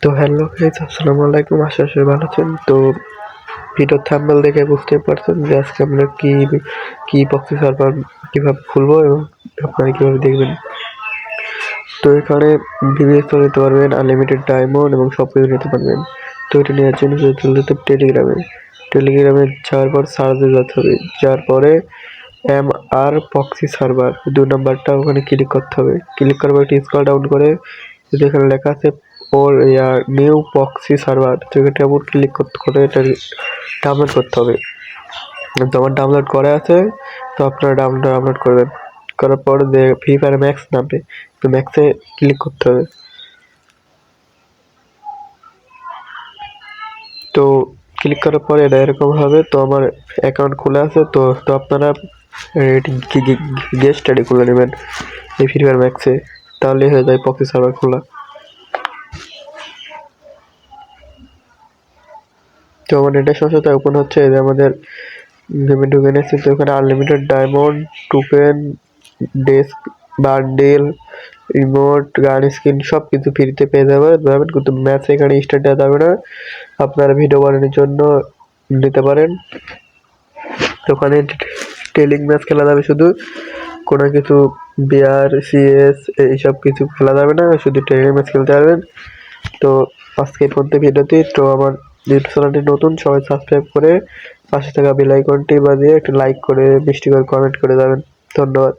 তো hello guys, আসসালামু আলাইকুম। আশা করি ভালো আছেন। তো ভিডিওর থাম্বনেল দেখে বুঝতে পারছেন যে আজকে আমরা কি প্রক্সি সার্ভার কিভাবে খুলবো এবং আপনারা কিভাবে দেখবেন। তো এখানে ভিভিএস নিতে পারবেন, আনলিমিটেড ডায়মন্ড এবং সব কিছু নিতে পারবেন। তো এটা নেওয়ার জন্য চলে যেতে টেলিগ্রামে যাওয়ার পর সার্চে যেতে হবে। যাওয়ার পরে MR প্রক্সি সার্ভার 2 নাম্বারটা ওখানে ক্লিক করতে হবে। ক্লিক করার পর একটু স্ক্রল ডাউন করে যেখানে লেখা আছে নিউ প্রক্সি সার্ভার, তো এটা উপর ক্লিক করে এটা ডাউনলোড করতে হবে। তো আমার ডাউনলোড করা আছে, তো আপনারা ডাউনলোড করবেন। করার পর যে ফ্রি ফায়ার ম্যাক্স নামবে, তো ম্যাক্সে ক্লিক করতে হবে। তো ক্লিক করার পরে এটা এরকম হবে। তো আমার অ্যাকাউন্ট খোলা আছে, তো তো আপনারা গেস্ট আইডি খুলে নেবেন এই ফ্রি ফায়ার ম্যাক্সে, তাহলে হয়ে যায় প্রক্সি সার্ভার খোলা। তো আমার নেটের সমস্যা ওপেন হচ্ছে, যে আমাদের গেমে ঢুকে নিয়েছি। তো এখানে unlimited diamond, token, desk, bundle, remote, গান স্কিন সব কিছু ফ্রিতে পেয়ে যাবেন, কিন্তু ম্যাচ এখানে স্টার্ট দেওয়া যাবে না। আপনারা ভিডিও বানানোর জন্য নিতে পারেন। ওখানে টেলিং ম্যাচ খেলা যাবে শুধু, কোনো কিছু বিআর সিএস এইসব কিছু খেলা যাবে না, শুধু টেলিং ম্যাচ খেলতে পারবেন। তো আজকে এই পর্যন্ত ভিডিওতে। তো আমার ইউটিউব চ্যানেলটি নতুন, সবাই সাবস্ক্রাইব করে পাশে থাকা বেল আইকনটি বাজিয়ে একটু লাইক করে মিষ্টি করে কমেন্ট করে যাবেন। ধন্যবাদ।